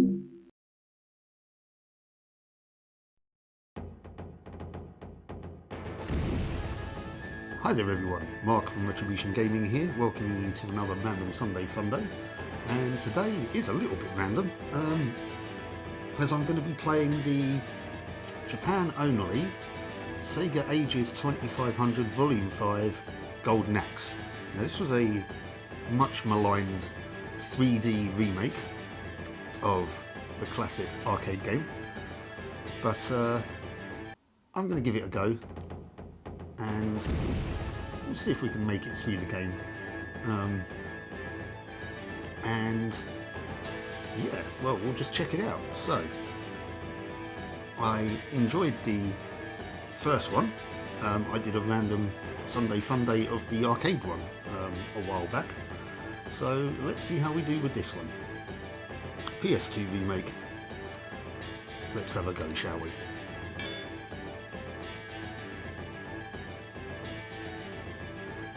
Hi there everyone, Mark from Retribution Gaming here, welcoming you to another random Sunday Funday. And today is a little bit random, as I'm going to be playing the Japan only Sega Ages 2500 Volume 5 Golden Axe. Now this was a much maligned 3D remake of the classic arcade game, but I'm going to give it a go and we'll see if we can make it through the game. And yeah, well, we'll just check it out. So, I enjoyed the first one. I did a random Sunday Funday of the arcade one a while back. So let's see how we do with this one. PS2 remake. Let's have a go, shall we?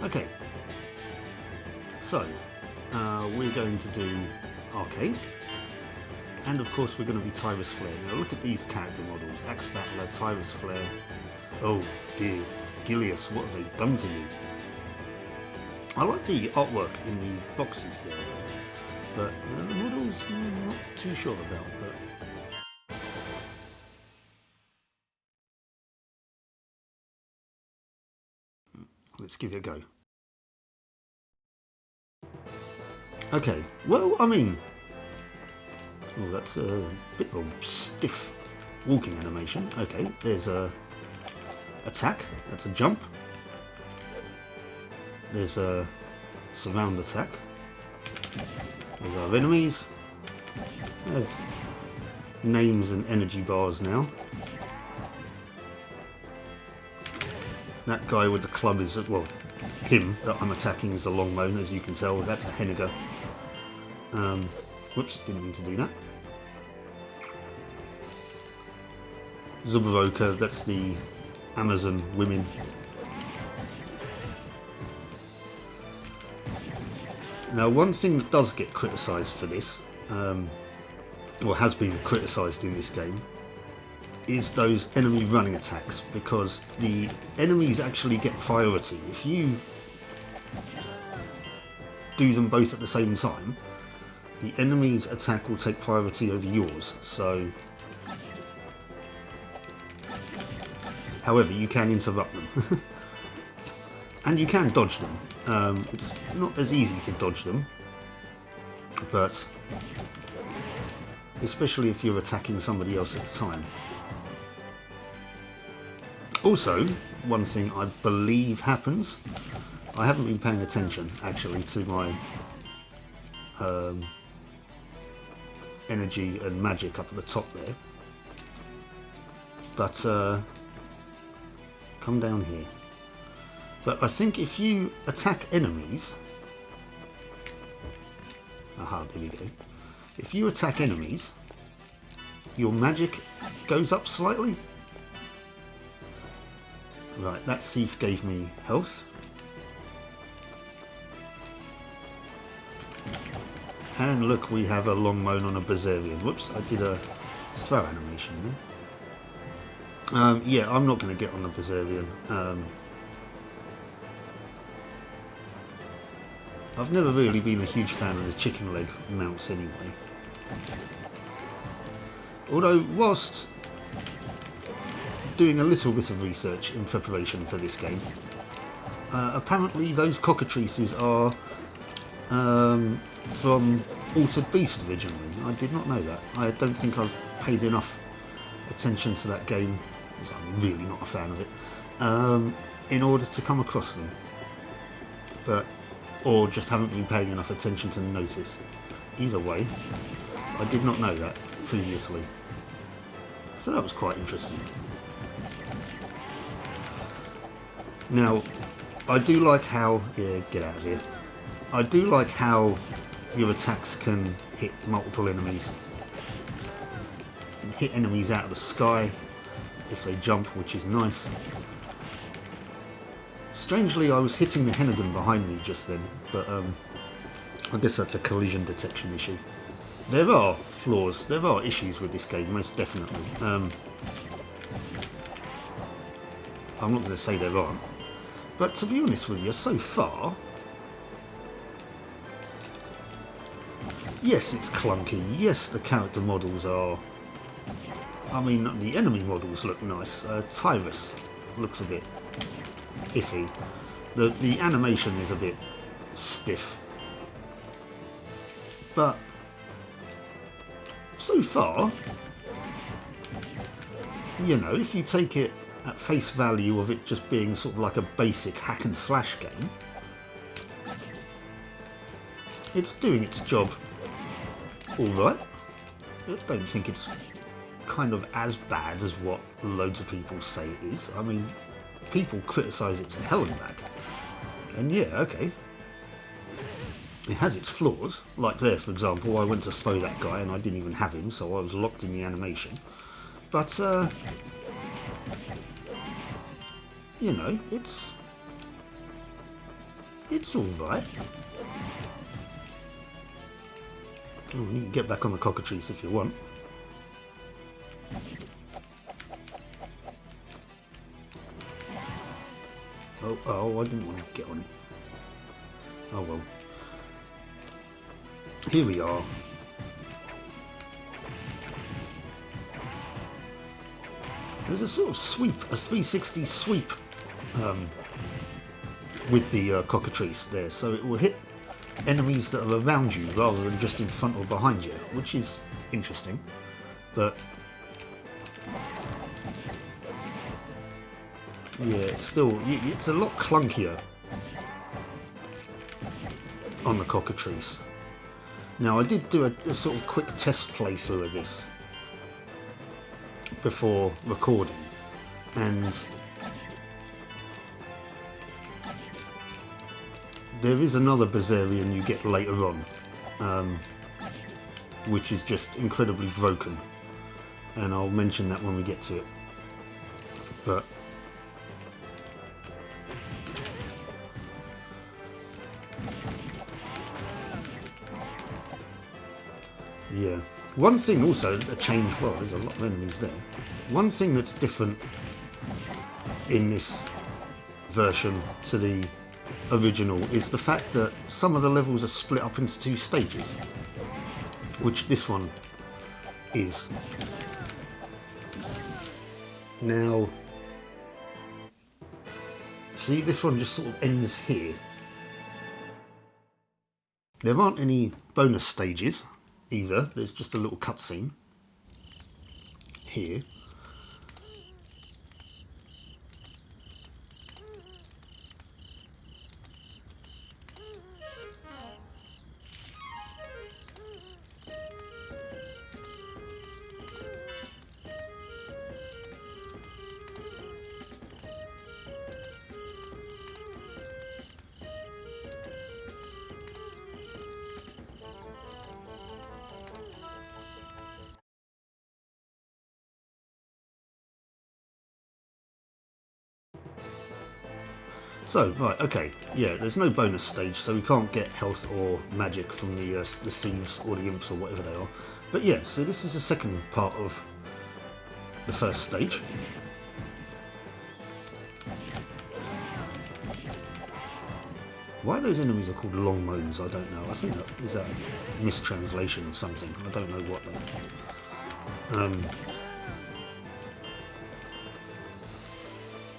Okay, so we're going to do arcade, and of course we're going to be Tyrus Flare. Now look at these character models: Axe Battler, Tyrus Flare. Oh dear, Gilius, what have they done to you? I like the artwork in the boxes there though, but the models I'm not too sure about. But let's give it a go. Okay, well, I mean, oh, that's a bit of a stiff walking animation. Okay, there's a attack, that's a jump. There's a surround attack. There's our enemies. They have names and energy bars now. That guy with the club is, well, him that I'm attacking is a Longmoan, as you can tell. That's a Henniger. Whoops, didn't mean to do that. Zubaroka, that's the Amazon women. Now, one thing that does get criticised for this, or has been criticised in this game, is those enemy running attacks, because the enemies actually get priority. If you do them both at the same time, the enemy's attack will take priority over yours. So, however, you can interrupt them. And you can dodge them. It's not as easy to dodge them, but especially if you're attacking somebody else at the time. Also, one thing I believe happens, I haven't been paying attention actually to my energy and magic up at the top there, but come down here. But I think if you attack enemies, aha, there we go. If you attack enemies, your magic goes up slightly. Right, that thief gave me health. And look, we have a Longmoan on a Berservian. Whoops, I did a throw animation there. Yeah, I'm not going to get on the Berservian. I've never really been a huge fan of the chicken leg mounts anyway. Although, whilst doing a little bit of research in preparation for this game, apparently those cockatrices are from Altered Beast originally. I did not know that. I don't think I've paid enough attention to that game, because I'm really not a fan of it, in order to come across them. But, or just haven't been paying enough attention to notice. Either way, I did not know that previously. So that was quite interesting. Now, I do like how, yeah, get out of here. I do like how your attacks can hit multiple enemies. And hit enemies out of the sky if they jump, which is nice. Strangely, I was hitting the Hennigan behind me just then, but I guess that's a collision detection issue. There are flaws, there are issues with this game, most definitely. I'm not going to say there aren't. But to be honest with you, so far, yes, it's clunky. Yes, the character models are... I mean, the enemy models look nice. Tyrus looks a bit iffy. The animation is a bit stiff. But so far, you know, if you take it at face value of it just being sort of like a basic hack and slash game, it's doing its job alright. I don't think it's kind of as bad as what loads of people say it is. I mean, people criticise it to hell and back. And yeah, okay. It has its flaws. Like there, for example, I went to throw that guy and I didn't even have him, so I was locked in the animation. But, you know, it's alright. Oh, you can get back on the cockatrice if you want. Oh, I didn't want to get on it. Oh well. Here we are. There's a sort of sweep, a 360 sweep with the cockatrice there, so it will hit enemies that are around you rather than just in front or behind you, which is interesting. But yeah, it's a lot clunkier on the cockatrice. Now, I did do a sort of quick test playthrough of this before recording, and there is another Bazarian you get later on, which is just incredibly broken, and I'll mention that when we get to it. But yeah, one thing also, a change, well, there's a lot of enemies there. One thing that's different in this version to the original is the fact that some of the levels are split up into 2 stages, which this one is. Now, see, this one just sort of ends here. There aren't any bonus stages either, there's just a little cutscene here. So, right, okay, yeah, there's no bonus stage, so we can't get health or magic from the thieves or the imps or whatever they are. But yeah, so this is the second part of the first stage. Why those enemies are called long moans, I don't know. I think that is a mistranslation of something. I don't know what though.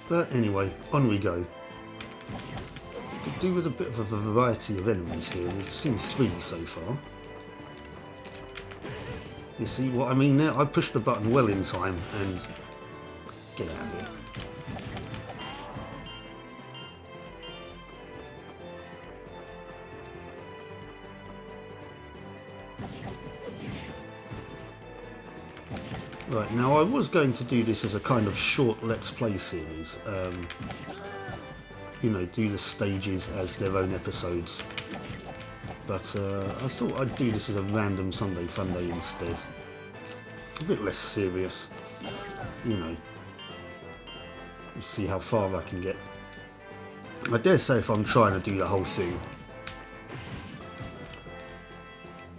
But anyway, on we go. Could do with a bit of a variety of enemies here. We've seen 3 so far. You see what I mean there? I pushed the button well in time and... get out of here. Right, now I was going to do this as a kind of short Let's Play series. You know, do the stages as their own episodes. But I thought I'd do this as a random Sunday Funday instead. A bit less serious, you know. Let's see how far I can get. I dare say if I'm trying to do the whole thing,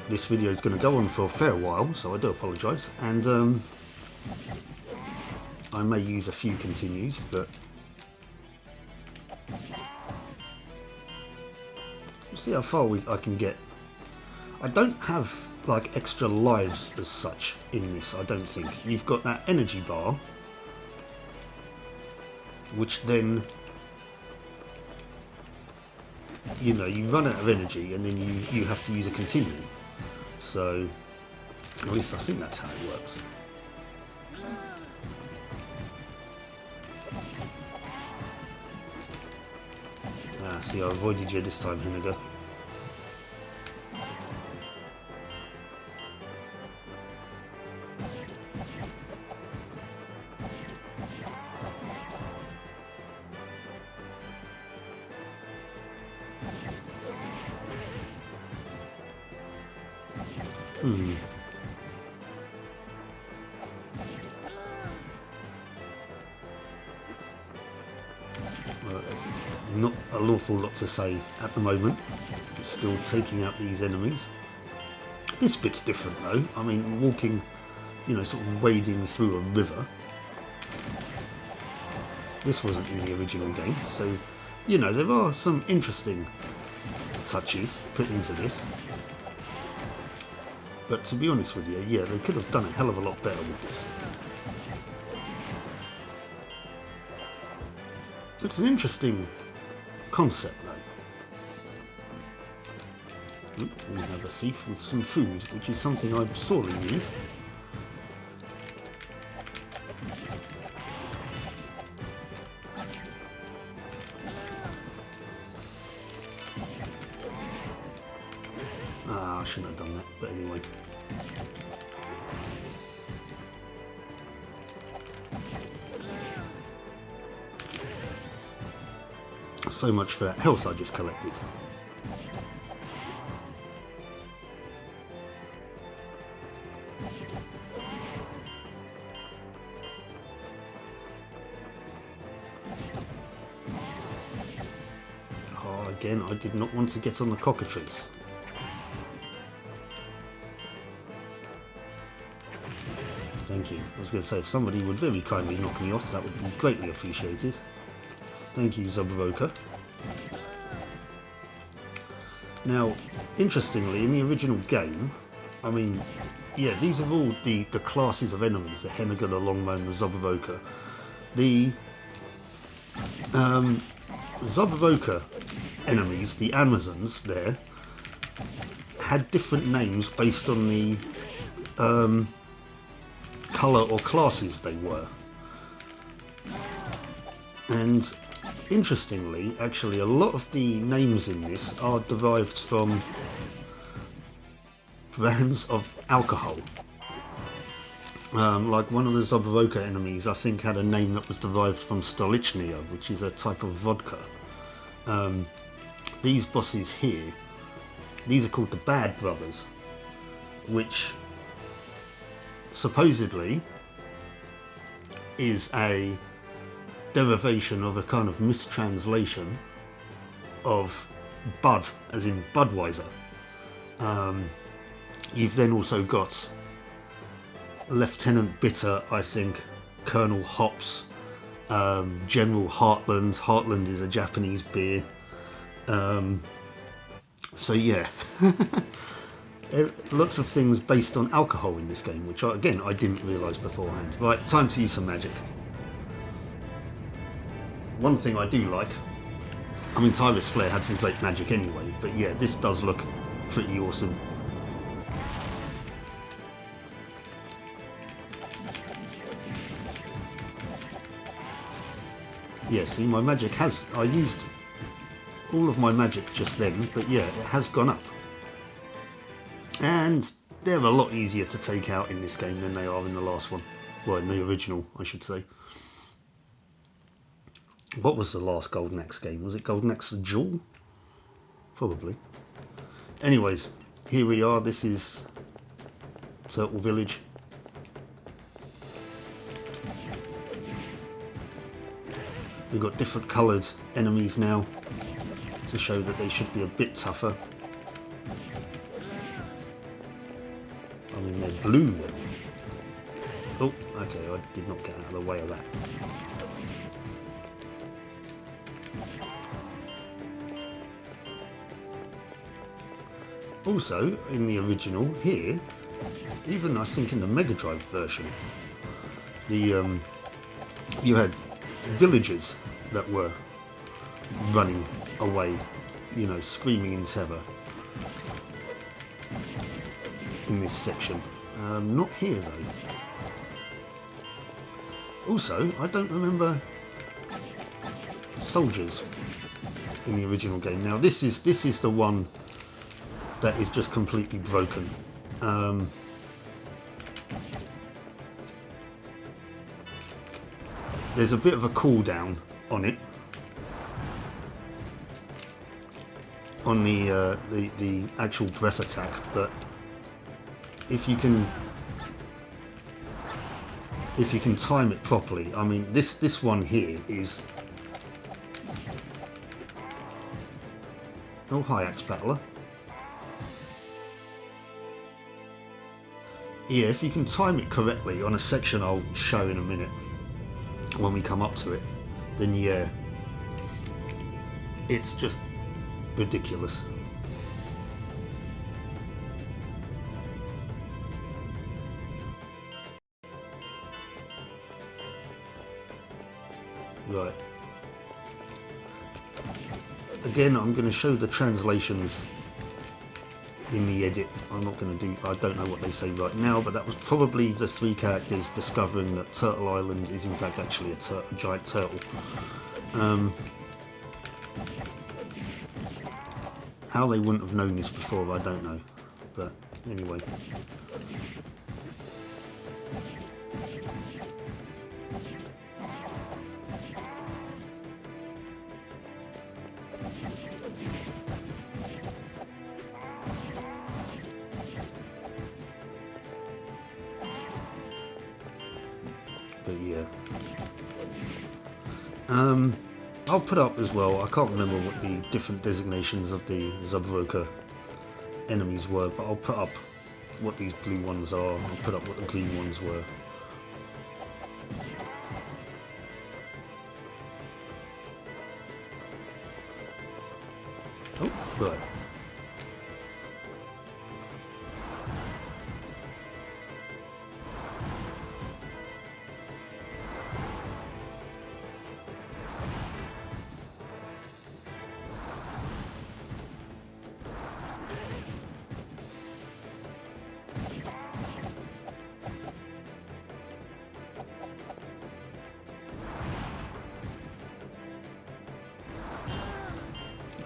this video is going to go on for a fair while, so I do apologise, and I may use a few continues, but we'll see how far I can get. I don't have like extra lives as such in this, I don't think. You've got that energy bar, which then, you know, you run out of energy and then you have to use a continue. So at least I think that's how it works. Ah, see, I avoided you this time, Henniger. Well, there's not an awful lot to say at the moment. It's still taking out these enemies. This bit's different though. I mean, walking, you know, sort of wading through a river. This wasn't in the original game, so, you know, there are some interesting touches put into this. But to be honest with you, yeah, they could have done a hell of a lot better with this. It's an interesting concept though. We have a thief with some food, which is something I sorely need. Ah, I shouldn't have done that, but anyway. So much for that health I just collected. Oh, again, I did not want to get on the cockatrice. Thank you. I was going to say, if somebody would very kindly knock me off, that would be greatly appreciated. Thank you, Zubroka. Now, interestingly, in the original game, I mean, yeah, these are all the classes of enemies, the Hennigan, the Longman, the Zubroka. The Zubroka enemies, the Amazons there, had different names based on the colour or classes they were. And interestingly, actually, a lot of the names in this are derived from brands of alcohol. Like one of the Zubroka enemies, I think, had a name that was derived from Stolichnia, which is a type of vodka. These bosses here, these are called the Bad Brothers, which supposedly is a derivation of a kind of mistranslation of Bud, as in Budweiser. You've then also got Lieutenant Bitter, I think, Colonel Hops, General Heartland. Heartland is a Japanese beer. So yeah, lots of things based on alcohol in this game, which again I didn't realise beforehand. Right, time to use some magic. One thing I do like, I mean, Tyrus Flare had some great magic anyway, but yeah, this does look pretty awesome. Yeah, see, my magic has, I used all of my magic just then, but yeah, it has gone up. And they're a lot easier to take out in this game than they are in the last one. Well, in the original, I should say. What was the last Golden Axe game? Was it Golden Axe Jewel? Probably. Anyways, here we are. This is Turtle Village. We've got different coloured enemies now to show that they should be a bit tougher. blue level. Oh, okay, I did not get out of the way of that. Also, in the original here, even I think in the Mega Drive version, the you had villagers that were running away, you know, screaming in terror in this section. Not here though. Also, I don't remember soldiers in the original game. Now this is the one that is just completely broken. There's a bit of a cooldown on it, on the actual breath attack, but if you can time it properly, I mean this one here is. Oh, hi Axe Battler. Yeah, if you can time it correctly on a section I'll show in a minute when we come up to it, then yeah, it's just ridiculous. Right. Again, I'm going to show the translations in the edit. I'm not going to do, I don't know what they say right now, but that was probably the 3 characters discovering that Turtle Island is in fact actually a giant turtle. How they wouldn't have known this before, I don't know, but anyway. But yeah, I'll put up as well, I can't remember what the different designations of the Zabroka enemies were, but I'll put up what these blue ones are, I'll put up what the green ones were. Oh, right.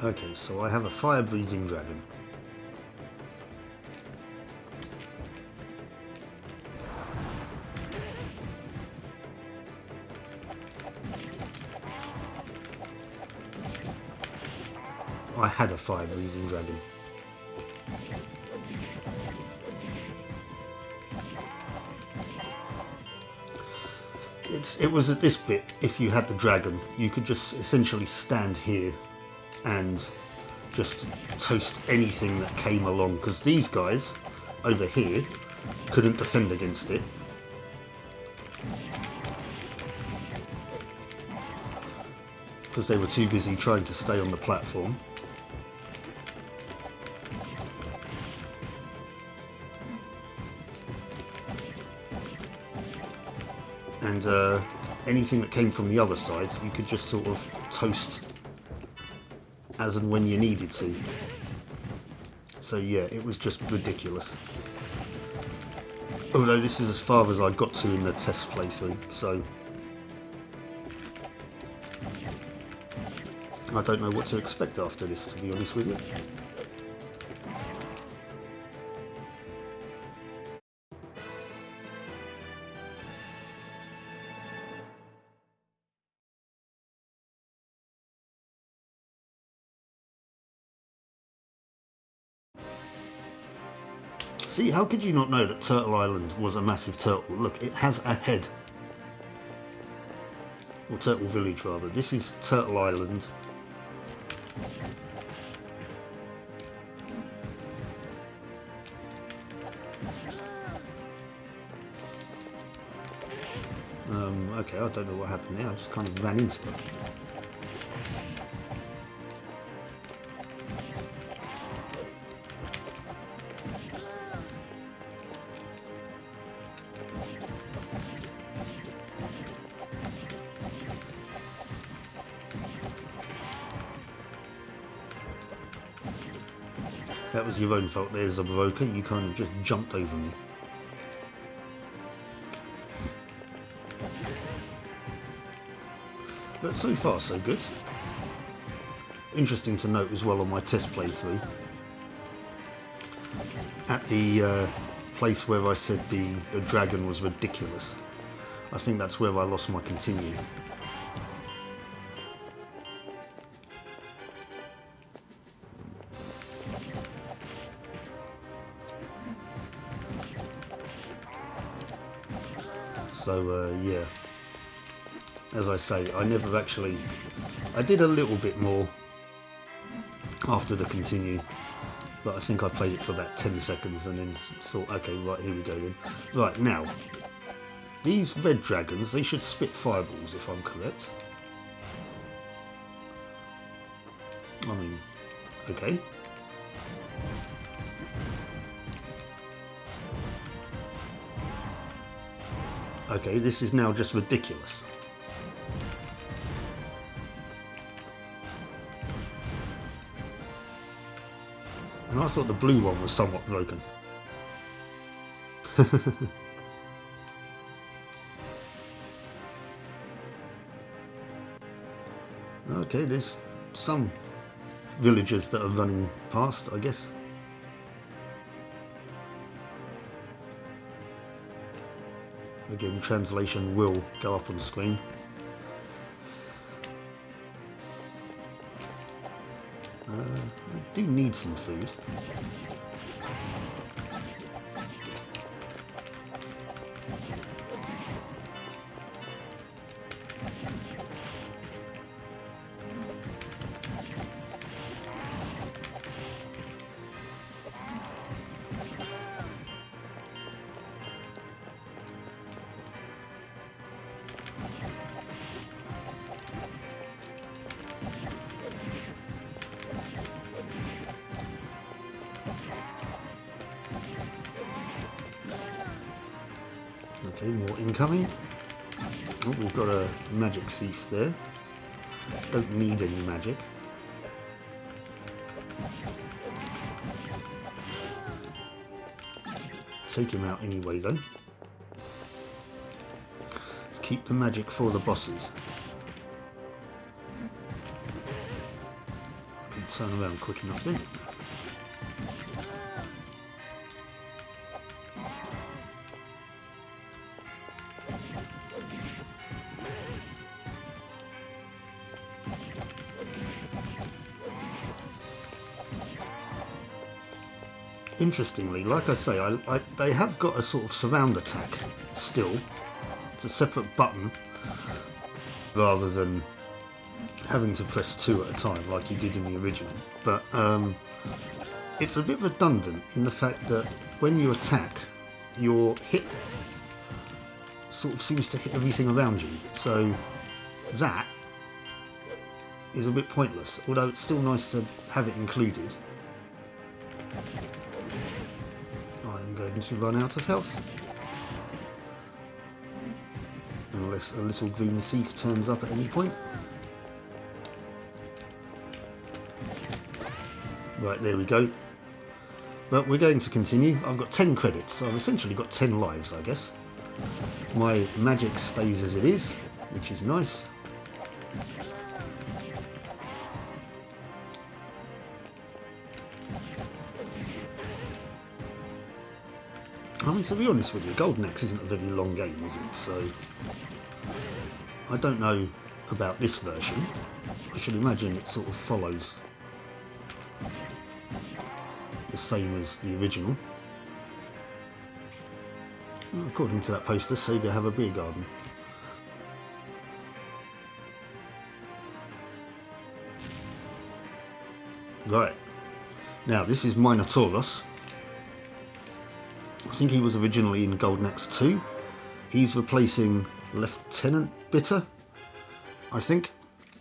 Okay, so I have a fire-breathing dragon. I had a fire-breathing dragon. It was at this bit, if you had the dragon, you could just essentially stand here and just toast anything that came along, because these guys over here couldn't defend against it. Because they were too busy trying to stay on the platform. And anything that came from the other side, you could just sort of toast as and when you needed to. So yeah, it was just ridiculous. Although this is as far as I got to in the test playthrough, so I don't know what to expect after this, to be honest with you. See, how could you not know that Turtle Island was a massive turtle? Look, it has a head. Or Turtle Village, rather. This is Turtle Island. Okay, I don't know what happened there, I just kind of ran into it. That was your own fault there, Zabroka, you kind of just jumped over me. But so far so good. Interesting to note as well on my test playthrough, at the place where I said the dragon was ridiculous, I think that's where I lost my continue. So yeah, as I say, I never actually, I did a little bit more after the continue, but I think I played it for about 10 seconds and then thought, okay, right, here we go then. Right, now, these red dragons, they should spit fireballs if I'm correct. I mean, okay. Okay, this is now just ridiculous. And I thought the blue one was somewhat broken. Okay, there's some villagers that are running past, I guess. Again, translation will go up on the screen. I do need some food. Okay, more incoming. Oh, we've got a magic thief there. Don't need any magic. Take him out anyway though. Let's keep the magic for the bosses. I can turn around quick enough then. Interestingly, like I say, they have got a sort of surround attack still. It's a separate button rather than having to press 2 at a time like you did in the original. But it's a bit redundant in the fact that when you attack, your hit sort of seems to hit everything around you. So that is a bit pointless, although it's still nice to have it included. I'm going to run out of health. Unless a little green thief turns up at any point. Right, there we go. But we're going to continue. I've got 10 credits, so I've essentially got 10 lives, I guess. My magic stays as it is, which is nice. I mean, to be honest with you, Golden Axe isn't a very long game, is it? So, I don't know about this version. I should imagine it sort of follows the same as the original. Well, according to that poster, Sega have a beer garden. Right. Now, this is Minotauros. I think he was originally in Golden Axe 2, He's replacing Lieutenant Bitter, I think,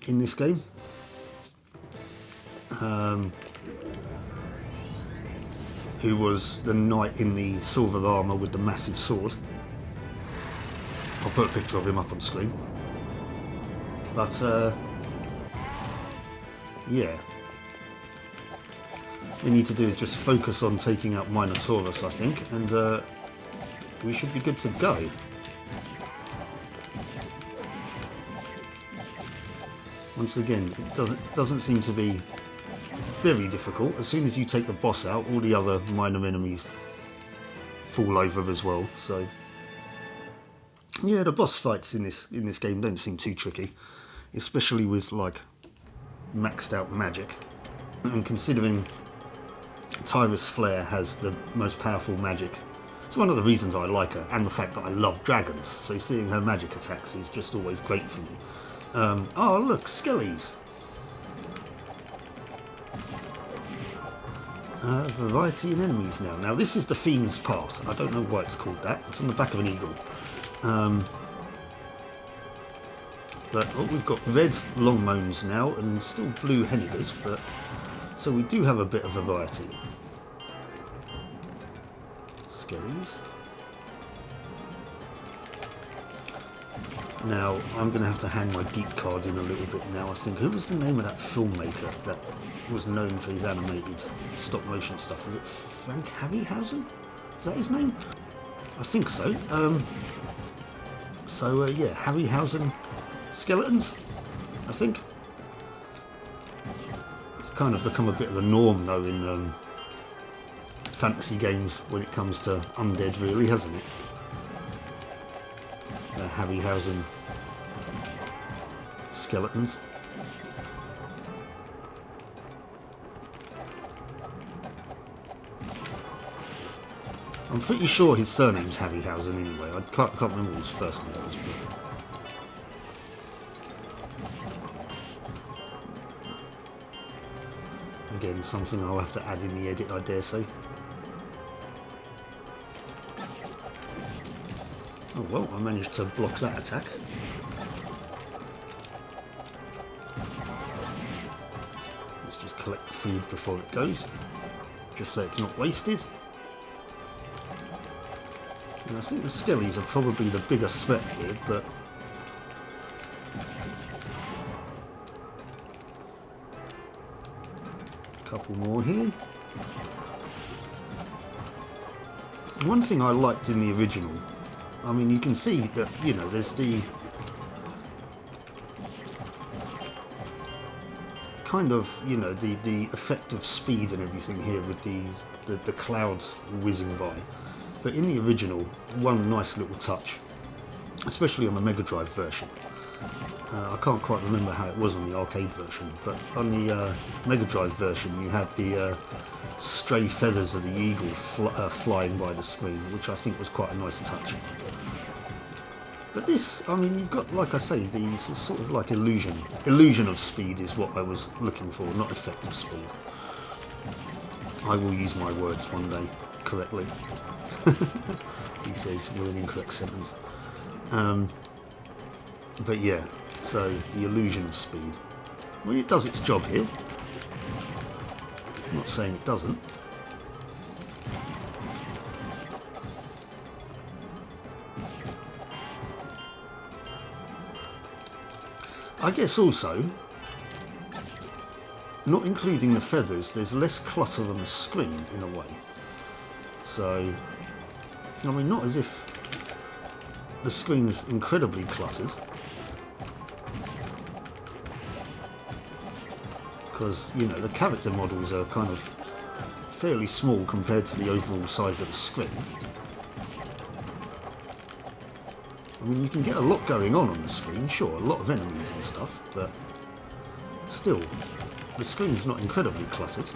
in this game. Who was the knight in the silver armour with the massive sword. I'll put a picture of him up on screen. But, yeah. What we need to do is just focus on taking out Minotaurus, I think, and we should be good to go. Once again, it doesn't seem to be very difficult. As soon as you take the boss out, all the other minor enemies fall over as well. So, yeah, the boss fights in this game don't seem too tricky, especially with like maxed out magic. And considering Tyrus Flare has the most powerful magic, it's one of the reasons I like her, and the fact that I love dragons. So seeing her magic attacks is just always great for me. Oh look, Skellies. Variety in enemies now. Now this is the Fiend's Path. I don't know why it's called that. It's on the back of an eagle. But oh, we've got red Longmoans now and still blue Henniggers, but so we do have a bit of variety. Skellies. Now I'm going to have to hang my geek card in a little bit now. I think, who was the name of that filmmaker that was known for his animated stop motion stuff? Was it Frank Harryhausen? Is that his name? I think so. Yeah, Harryhausen skeletons, I think. It's kind of become a bit of the norm though in fantasy games when it comes to undead, really, hasn't it? Harryhausen skeletons. I'm pretty sure his surname's Harryhausen anyway. I can't remember what his first name was. But again, something I'll have to add in the edit, I dare say. Oh well, I managed to block that attack. Let's just collect the food before it goes, just so it's not wasted. And I think the Skellies are probably the bigger threat here, but a couple more here. One thing I liked in the original, I mean, you can see that, you know, there's the kind of, you know, the effect of speed and everything here with the clouds whizzing by. But in the original, one nice little touch, especially on the Mega Drive version. I can't quite remember how it was on the arcade version, but on the Mega Drive version you had the stray feathers of the eagle flying by the screen, which I think was quite a nice touch. But this, I mean, you've got, like I say, the sort of like illusion of speed is what I was looking for, not effective speed. I will use my words one day correctly. He says with an incorrect sentence. But yeah, so the illusion of speed. I mean, it does its job here. I'm not saying it doesn't. I guess also, not including the feathers, there's less clutter on the screen in a way. So, I mean, not as if the screen is incredibly cluttered, because, you know, the character models are kind of fairly small compared to the overall size of the screen. I mean, you can get a lot going on the screen, sure, a lot of enemies and stuff, but still, the screen's not incredibly cluttered.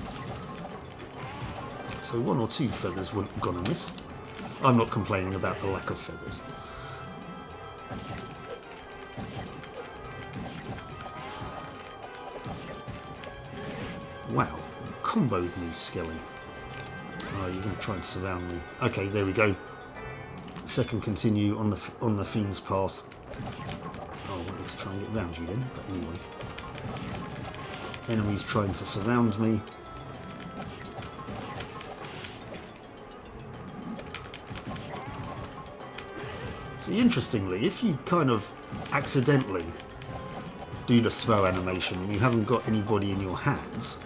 So one or two feathers wouldn't have gone amiss. I'm not complaining about the lack of feathers. Wow, you comboed me, Skelly. Oh, you're going to try and surround me. Okay, there we go. second continue on the Fiend's path. Oh, I wanted to try and get round you then, but anyway. Enemies trying to surround me. See, interestingly, if you kind of accidentally do the throw animation and you haven't got anybody in your hands,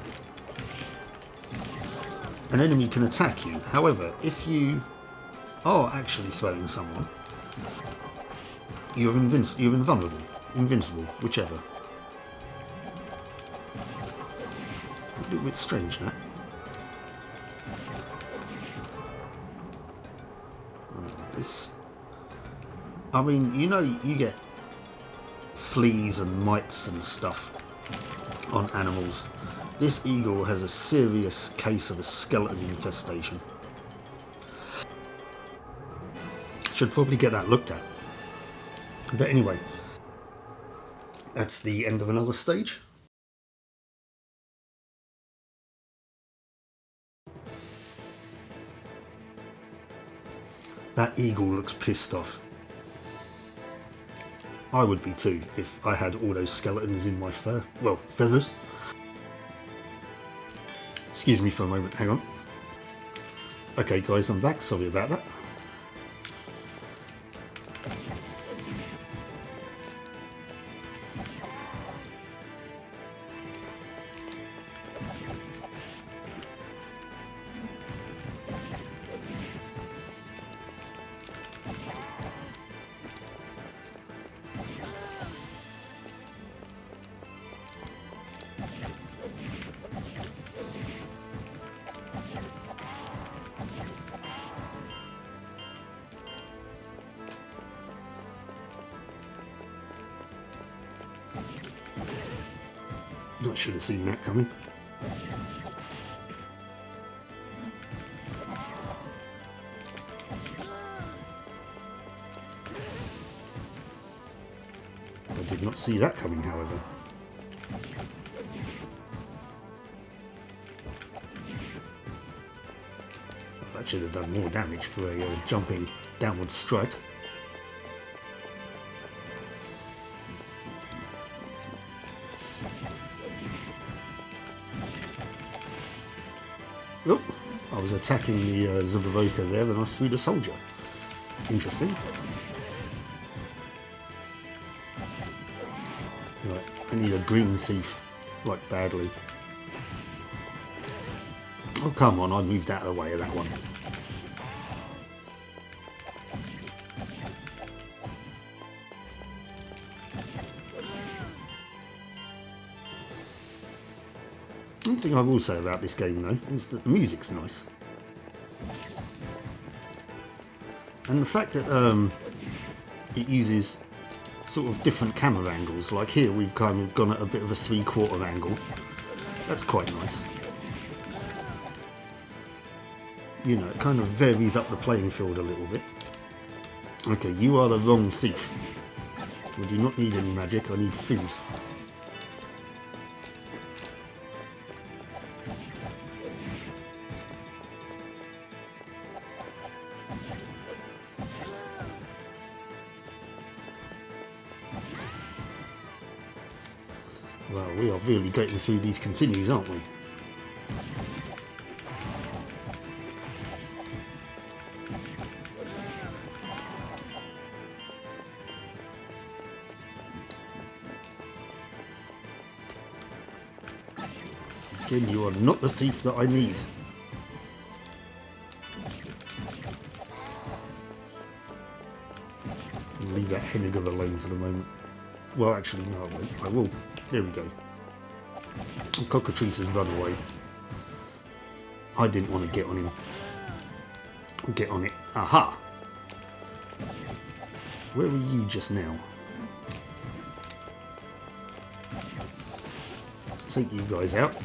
an enemy can attack you. However, if you are actually throwing someone, you're invulnerable, invincible, whichever. A little bit strange, that. This, I mean, you know, you get fleas and mites and stuff on animals. This eagle has a serious case of a skeleton infestation. Should probably get that looked at. But anyway, that's the end of another stage. That eagle looks pissed off. I would be too if I had all those skeletons in my fur. Well, feathers. Excuse me for a moment, hang on. Okay guys, I'm back, sorry about that. I should have seen that coming. I did not see that coming, however. Well, that should have done more damage for a jumping downward strike. Oh, I was attacking the Zubaroka there and I threw the soldier. Interesting. Right, I need a green thief, like badly. Oh come on, I moved out of the way of that one. One thing I will say about this game though is that the music's nice. And the fact that it uses sort of different camera angles, like here we've kind of gone at a bit of a 3/4 angle. That's quite nice. You know, it kind of varies up the playing field a little bit. Okay, you are the wrong thief. I do not need any magic, I need food. Well, we are really getting through these continues, aren't we? Again, you are not the thief that I need. Leave that Henniger alone for the moment. Well, actually, no, I won't. I will. There we go. The cockatrice has run away. I didn't want to get on him. Get on it. Aha! Where were you just now? Let's take you guys out.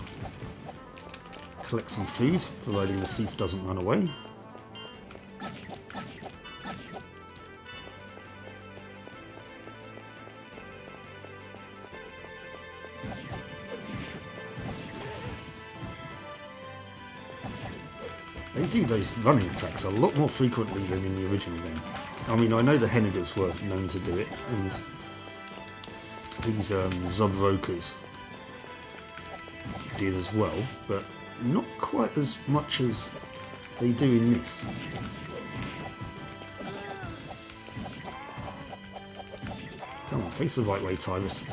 Collect some food, providing the thief doesn't run away. They do those running attacks a lot more frequently than in the original game. I mean, I know the Henniggers were known to do it, and these Zubrokas did as well, but not quite as much as they do in this. Come on, face the right way, Tyrus.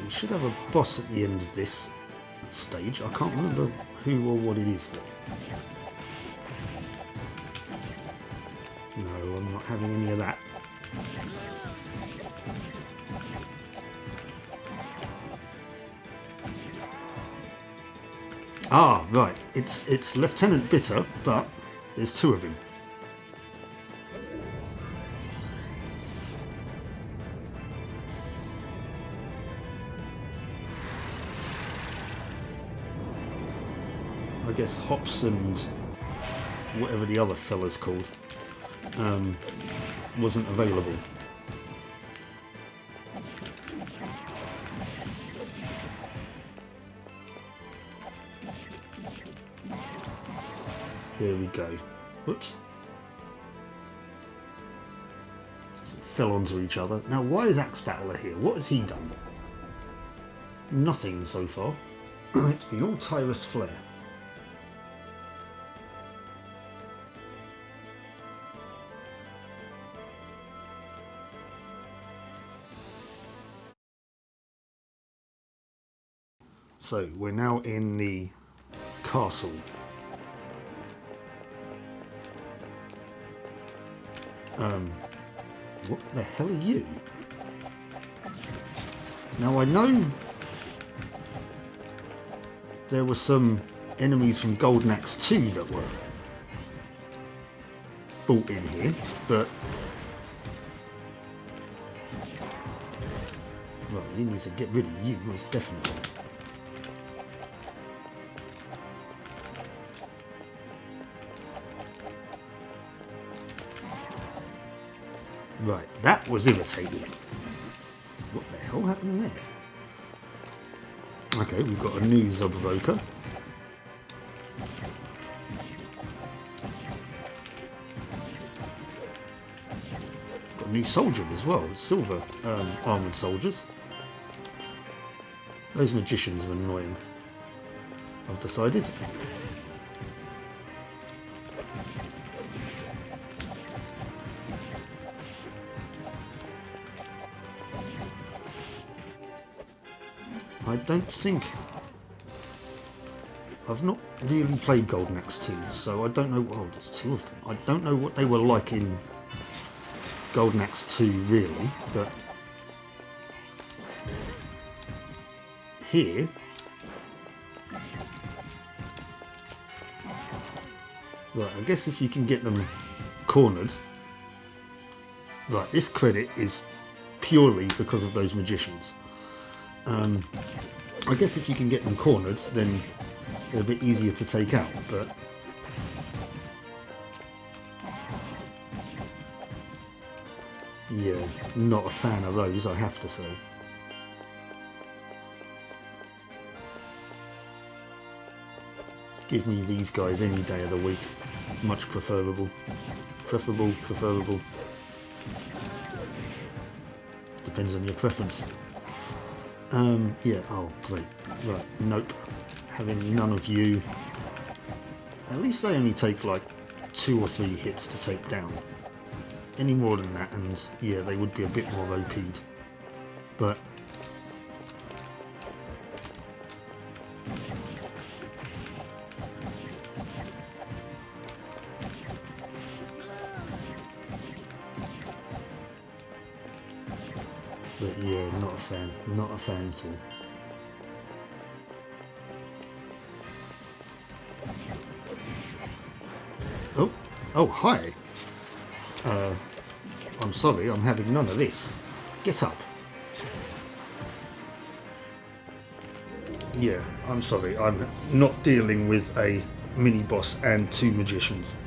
We should have a boss at the end of this stage. I can't remember who or what it is though. No, I'm not having any of that. Ah, right. It's Lieutenant Bitter, but there's two of him. I guess Hops and whatever the other fella's called wasn't available. There we go. Whoops. So it fell onto each other. Now, why is Axe Battler here? What has he done? Nothing so far. It's been all Tyrus Flare. So, we're now in the castle. What the hell are you? Now, I know there were some enemies from Golden Axe 2 that were brought in here, but well, we need to get rid of you, most definitely. Right, that was irritating. What the hell happened there? Okay, we've got a new Zubroka. Got a new soldier as well, silver armoured soldiers. Those magicians are annoying, I've decided. I don't think... I've not really played Golden Axe 2, so I don't know... Oh, there's two of them. I don't know what they were like in Golden Axe 2, really, but... Here... Right, I guess if you can get them cornered... Right, this credit is purely because of those magicians. I guess if you can get them cornered, then they're a bit easier to take out, but... Yeah, not a fan of those, I have to say. Just give me these guys any day of the week. Much preferable. Preferable. Depends on your preference. Yeah, oh, great. Right, nope. Having none of you. At least they only take like 2 or 3 hits to take down. Any more than that, and yeah, they would be a bit more OP'd. But... But yeah, not a fan. Not a fan at all. Oh, hi. I'm sorry, I'm having none of this. Get up. Yeah, I'm sorry, I'm not dealing with a mini boss and two magicians.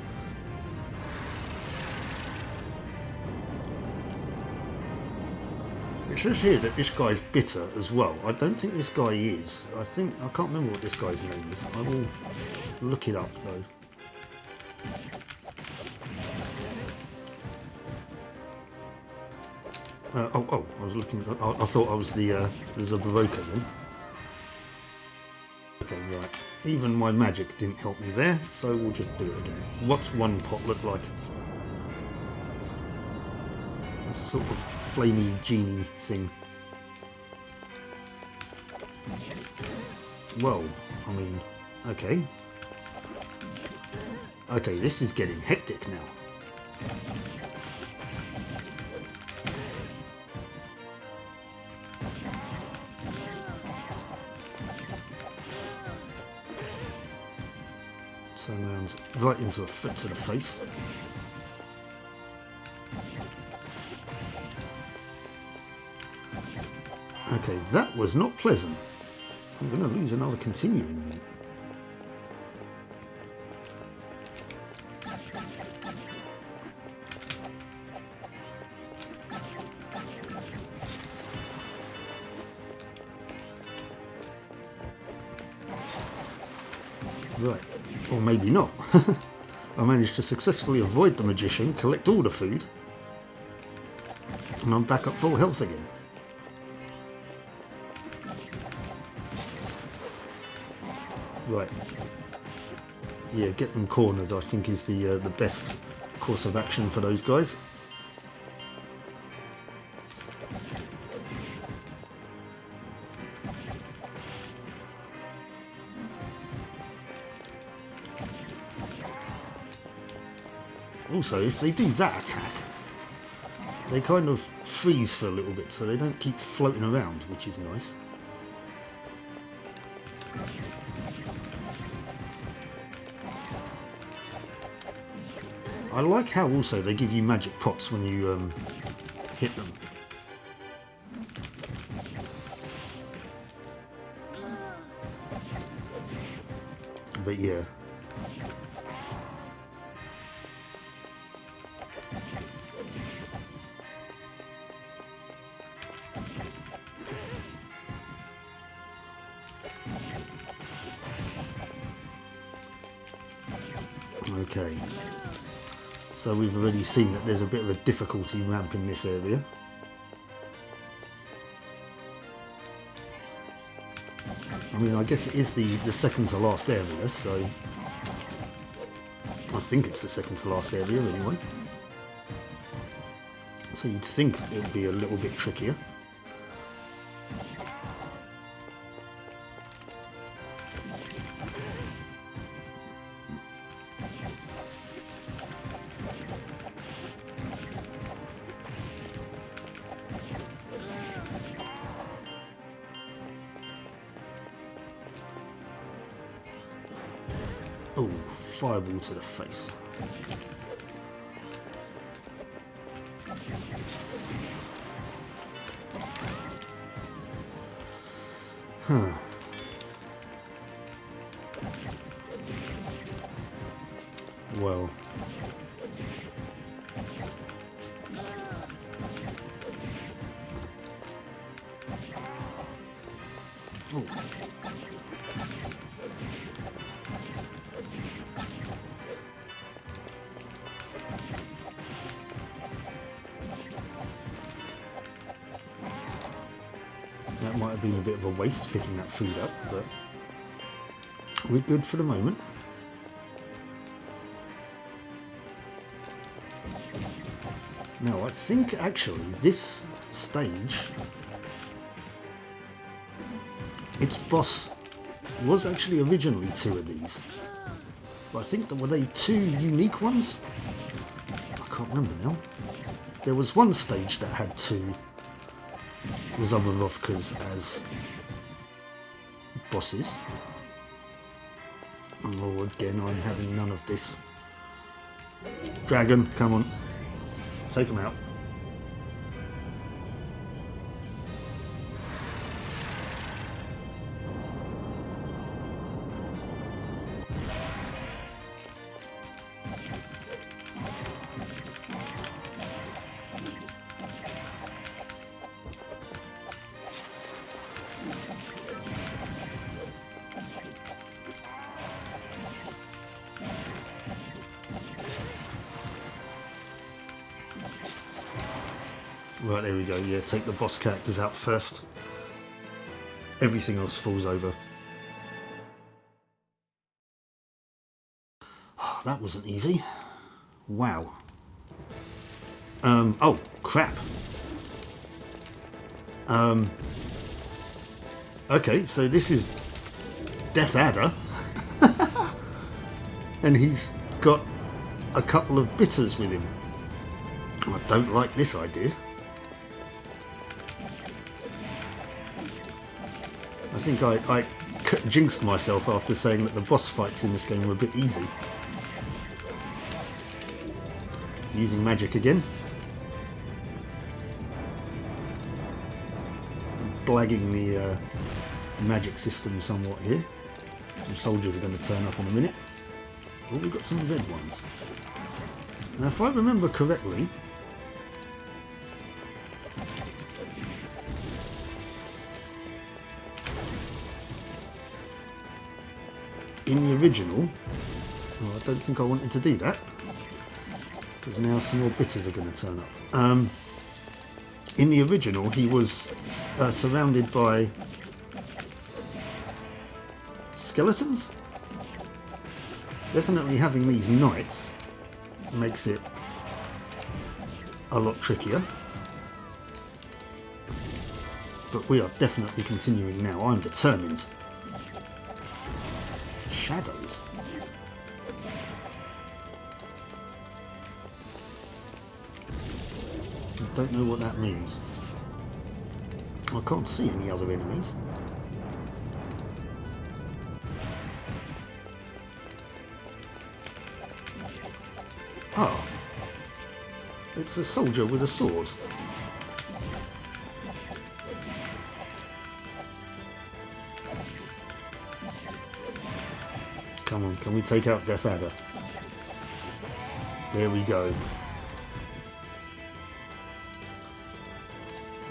It says here that this guy's bitter as well. I don't think this guy is. I can't remember what this guy's name is. I will look it up though. I was looking. I thought I was the Zabroka then. Okay, right. Even my magic didn't help me there, so we'll just do it again. What's one pot look like? A sort of flamey genie thing. Well, I mean, okay. Okay, this is getting hectic now. Turn around right into a foot to the face. Okay, that was not pleasant. I'm going to lose another continue in a minute. Right, or maybe not. I managed to successfully avoid the magician, collect all the food, and I'm back at full health again. Right. Yeah, get them cornered I think is the best course of action for those guys. Also, if they do that attack, they kind of freeze for a little bit, so they don't keep floating around, which is nice. I like how also they give you magic pots when you hit them. But yeah. Okay. So we've already seen that there's a bit of a difficulty ramp in this area. I mean, I guess it is the second to last area, so I think it's the second to last area anyway. So you'd think it would be a little bit trickier. Oh, fireball to the face. Huh. Well. Oh. That might have been a bit of a waste picking that food up, but we're good for the moment. Now, I think actually this stage, its boss was actually originally two of these. But I think that were they two unique ones? I can't remember now. There was one stage that had two Zabarovkas as bosses. Oh, again, I'm having none of this. Dragon, come on. Take him out. Right, there we go. Yeah, take the boss characters out first. Everything else falls over. Oh, that wasn't easy. Wow. Oh, crap. Okay, so this is Death Adder. And he's got a couple of bitters with him. I don't like this idea. I think I jinxed myself after saying that the boss fights in this game were a bit easy. Using magic again. Blagging the magic system somewhat here. Some soldiers are going to turn up in a minute. Oh, we've got some red ones. Now, if I remember correctly, in the original, oh, I don't think I wanted to do that, because now some more bitters are going to turn up. In the original, he was surrounded by skeletons. Definitely having these knights makes it a lot trickier. But we are definitely continuing now. I'm determined. Shadows. I don't know what that means. I can't see any other enemies. Ah, it's a soldier with a sword. Come on, can we take out Death Adder? There we go.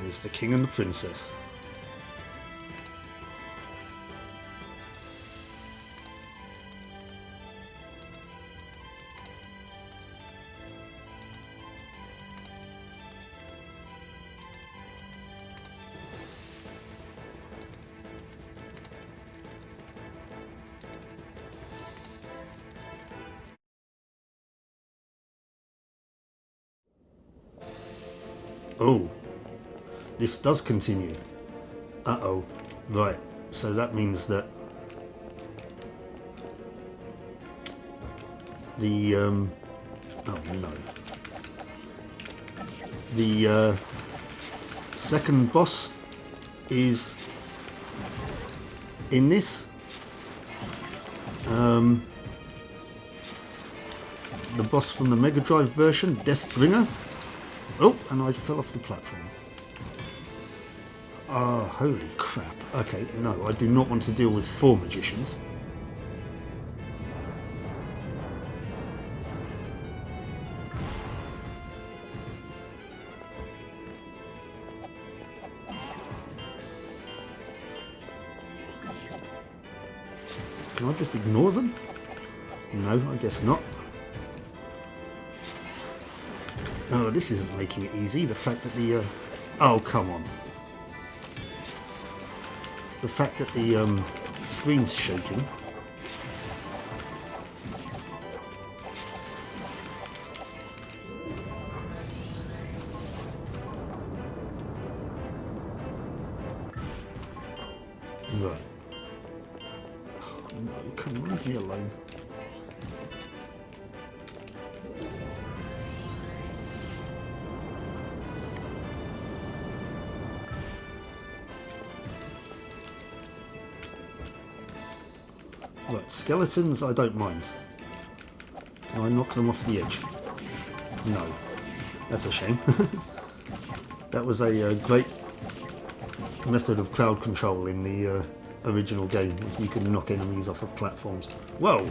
There's the king and the princess. Oh, this does continue. Uh-oh. Right, so that means that the, oh no. The second boss is in this. The boss from the Mega Drive version, Deathbringer. Oh, and I fell off the platform. Ah, holy crap. Okay, no, I do not want to deal with 4 magicians. Can I just ignore them? No, I guess not. Oh, this isn't making it easy. The fact that the... oh, come on. The fact that the screen's shaking. Right. Oh, no, come on, leave me alone. Right, skeletons I don't mind. Can I knock them off the edge? No. That's a shame. That was a great method of crowd control in the original game. You can knock enemies off of platforms. Whoa!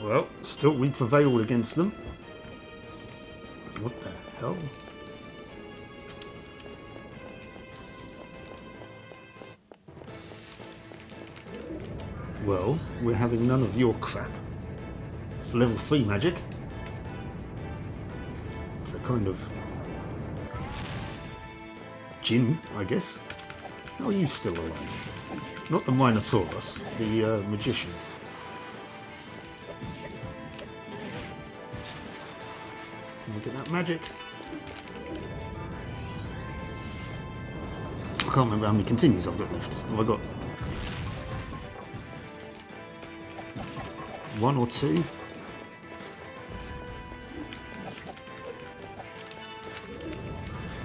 Well, still we prevailed against them. What the hell? Well, we're having none of your crap. It's level 3 magic. It's a kind of Jinn, I guess. How are you still alive? Not the Minotaurus, the magician. Can we get that magic? I can't remember how many continues I've got left. Have I got 1 or 2? There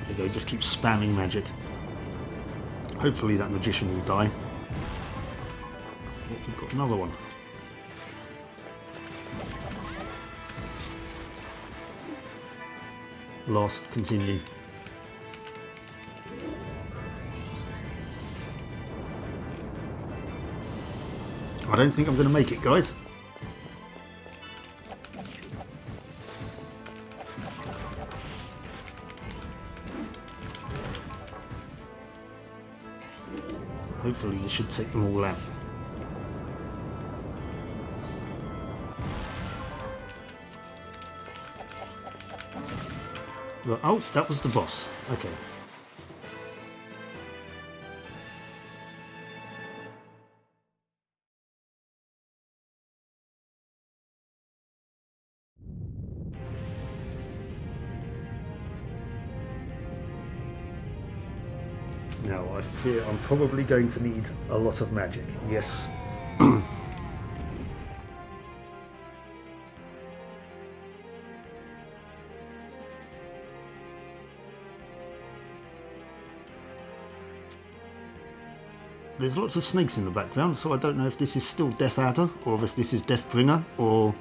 you go, just keep spamming magic. Hopefully that magician will die. Oh, we've got another one. Last continue. I don't think I'm going to make it, guys. Hopefully this should take them all out. Oh, that was the boss. Okay. Now, I fear I'm probably going to need a lot of magic. Yes. There's lots of snakes in the background, so I don't know if this is still Death Adder, or if this is Deathbringer, or...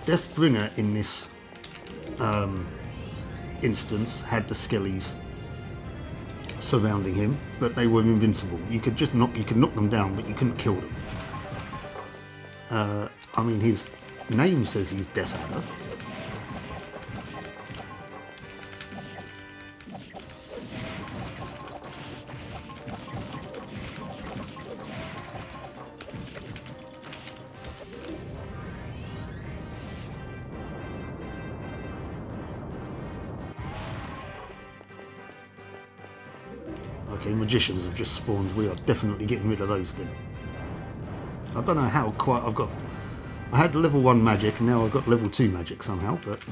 Deathbringer in this instance had the skellies surrounding him, but they were invincible. You could just knock them down, but you couldn't kill them. I mean, his name says he's Death Adder. Okay, magicians have just spawned. We are definitely getting rid of those then. I don't know how quite I've got... I had level 1 magic and now I've got level 2 magic somehow, but...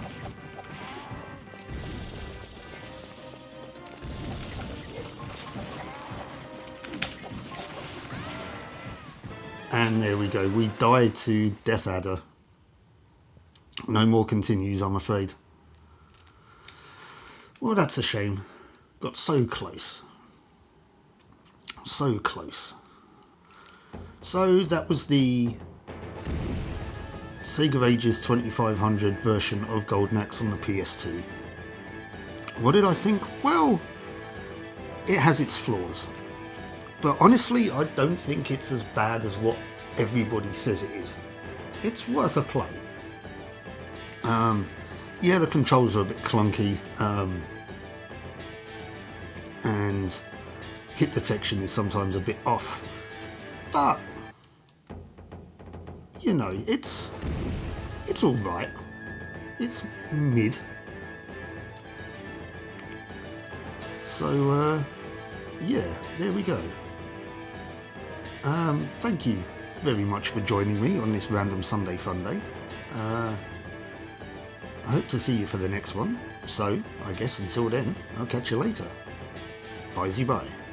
And there we go, we died to Death Adder. No more continues, I'm afraid. Well, that's a shame. Got so close. So close. So that was the Sega Ages 2500 version of Golden Axe on the PS2. What did I think? Well, it has its flaws. But honestly, I don't think it's as bad as what everybody says it is. It's worth a play. Yeah, the controls are a bit clunky. And hit detection is sometimes a bit off. But, you know, it's alright. It's mid. So, yeah, there we go. Thank you very much for joining me on this random Sunday Funday. I hope to see you for the next one. So, I guess until then, I'll catch you later. Bye-bye.